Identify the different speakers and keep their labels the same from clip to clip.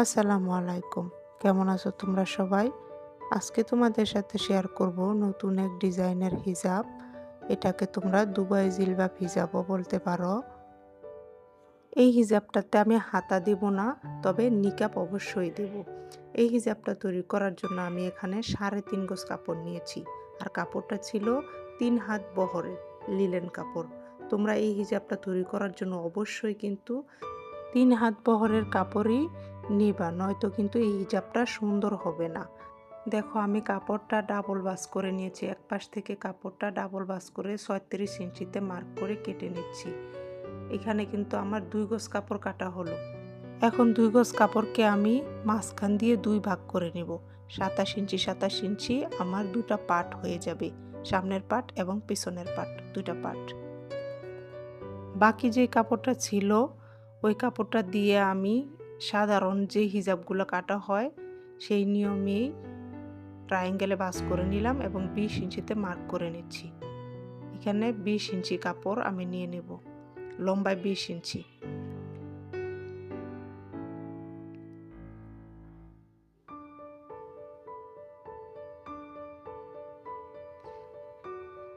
Speaker 1: আসসালামু আলাইকুম। কেমন আছো তোমরা সবাই? আজকে তোমাদের সাথে শেয়ার করব নতুন এক ডিজাইনের হিজাব। এটাকে তোমরা দুবাই জিলবাব হিজাবও বলতে পারো। এই হিজাবটাতে আমি হাতা দেব না, তবে নিকাব অবশ্যই দেব। এই হিজাবটা তৈরি করার জন্য আমি এখানে 3.5 গজ কাপড় নিয়েছি। আর কাপড়টা ছিল 3 হাত বহরের লিলেন কাপড়। তোমরা এই হিজাবটা তৈরি করার জন্য অবশ্যই কিন্তু 3 হাত বহরের কাপড়ই নিবা, নয়তো কিন্তু এই হিজাবটা সুন্দর হবে না। দেখো আমি কাপড়টা ডাবল ভাঁজ করে নিয়েছি। এক পাশ থেকে কাপড়টা ডাবল ভাঁজ করে 36 ইঞ্চিতে মার্ক করে কেটে নিচ্ছি। এখানে কিন্তু আমার 2 গজ কাপড় কাটা হলো। এখন 2 গজ কাপড়কে আমি মাঝখান দিয়ে 2 ভাগ করে নেব। 27 ইঞ্চি 27 ইঞ্চি আমার দুটা পার্ট হয়ে যাবে, সামনের পার্ট এবং পিছনের পার্ট, দুটা পার্ট। বাকি যে কাপড়টা ছিল ওই কাপড়টা দিয়ে আমি সাধারণ যে হিজাবগুলো কাটা হয় সেই নিয়মেই ট্রায়াঙ্গেলে ভাঁজ করে নিলাম এবং 20 ইঞ্চিতে মার্ক করে নিচ্ছি। এখানে 20 ইঞ্চি কাপড় আমি নিয়ে নেব, লম্বায় 20 ইঞ্চি।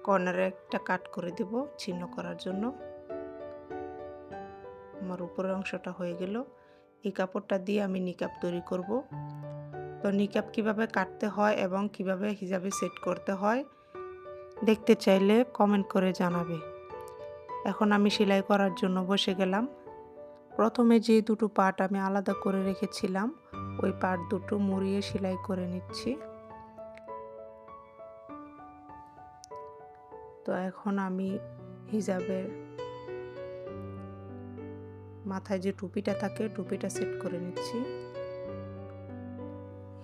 Speaker 1: কর্নারে একটা কাট করে দেব চিহ্ন করার জন্য। আমার উপরের অংশটা হয়ে গেল। এই কাপড়টা দিয়ে আমি নিকাব তৈরি করব। তো নিকাব কিভাবে কাটতে হয় এবং কিভাবে হিজাবে সেট করতে হয় দেখতে চাইলে কমেন্ট করে জানাবে। এখন আমি সেলাই করার জন্য বসে গেলাম। প্রথমে যে দুটো পার্ট আমি আলাদা করে রেখেছিলাম ওই পার্ট দুটো মুড়িয়ে সেলাই করে নিচ্ছি। তো এখন আমি হিজাবের মাথায় যে টুপিটা থাকে টুপিটা সেট করে নিচ্ছি।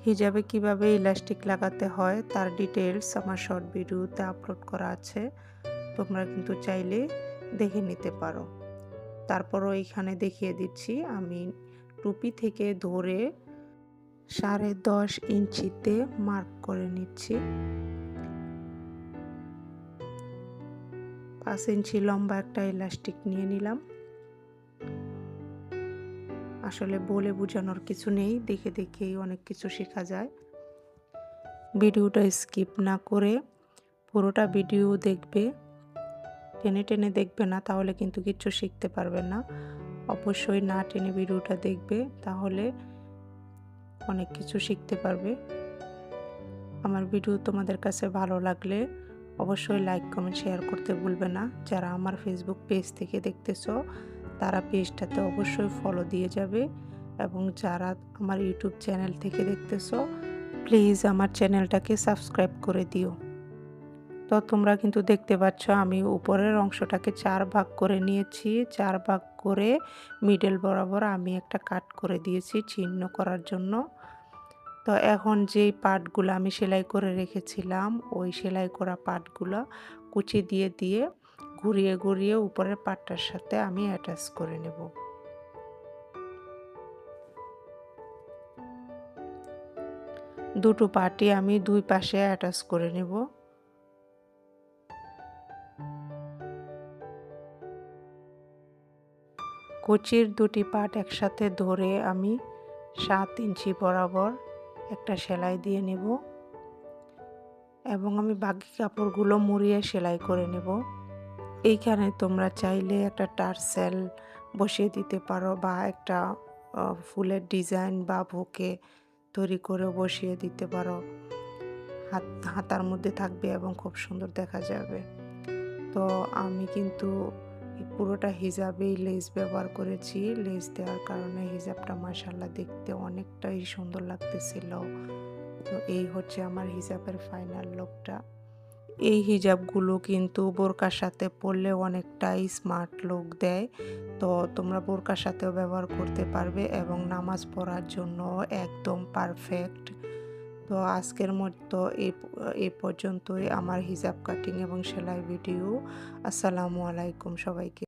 Speaker 1: হিজাবে কিভাবে ইলাস্টিক লাগাতে হয় তার ডিটেলস আমার শর্ট ভিডিওতে আপলোড করা আছে, তোমরা কিন্তু চাইলে দেখে নিতে পারো। তারপরও এখানে দেখিয়ে দিচ্ছি আমি টুপি থেকে ধরে 10.5 ইঞ্চিতে মার্ক করে নিচ্ছি। 5 ইঞ্চি লম্বা একটা ইলাস্টিক নিয়ে নিলাম। আসলে বলে বোঝানোর কিছু নেই, দেখে দেখেই অনেক কিছু শেখা যায়। ভিডিওটা স্কিপ না করে পুরোটা ভিডিও দেখবে, টেনে টেনে দেখবে না, তাহলে কিন্তু কিছু শিখতে পারবে না। অবশ্যই না টেনে ভিডিওটা দেখবে, তাহলে অনেক কিছু শিখতে পারবে। আমার ভিডিও তোমাদের কাছে ভালো লাগলে অবশ্যই লাইক কমেন্ট শেয়ার করতে ভুলবে না। যারা আমার ফেসবুক পেজ থেকে দেখতেছো তারা পেজটাতে অবশ্যই ফলো দিয়ে যাবে, এবং যারা আমার ইউটিউব চ্যানেল থেকে দেখতেছো প্লিজ আমার চ্যানেলটাকে সাবস্ক্রাইব করে দিও। তো তোমরা কিন্তু দেখতে পাচ্ছ আমি উপরের অংশটাকে 4 ভাগ করে নিয়েছি। 4 ভাগ করে মিডল বরাবর আমি একটা কাট করে দিয়েছি চিহ্ন করার জন্য। তো এখন যেই পার্টগুলো আমি সেলাই করে রেখেছিলাম ওই সেলাই করা পার্টগুলো কুচি দিয়ে দিয়ে ঘুরিয়ে ঘুরিয়ে উপরের পার্টটার সাথে আমি অ্যাটাচ করে নেব। দুটো পার্টই আমি দুই পাশে অ্যাটাচ করে নেব। কুচির দুটি পার্ট একসাথে ধরে আমি 7 ইঞ্চি বরাবর একটা সেলাই দিয়ে নেব এবং আমি বাকি কাপড়গুলো মুড়িয়ে সেলাই করে নেব। এইখানে তোমরা চাইলে একটা টার্সেল বসিয়ে দিতে পারো বা একটা ফুলের ডিজাইন বা বুকে তৈরি করে বসিয়ে দিতে পারো। হাতার মধ্যে থাকবে এবং খুব সুন্দর দেখা যাবে। তো আমি কিন্তু পুরোটা হিজাবেই লেস ব্যবহার করেছি। লেস দেওয়ার কারণে হিজাবটা মাশাআল্লাহ দেখতে অনেকটাই সুন্দর লাগতেছিল। তো এই হচ্ছে আমার হিজাবের ফাইনাল লুকটা। এই হিজাবগুলো কিন্তু বোরকার সাথে পরলে অনেকটাই স্মার্ট লুক দেয়। তো তোমরা বোরকার সাথেও ব্যবহার করতে পারবে এবং নামাজ পড়ার জন্য একদম পারফেক্ট। তো আজকের মতো এই পর্যন্তই আমার হিজাব কাটিং এবং সেলাই ভিডিও। আসসালামু আলাইকুম সবাইকে।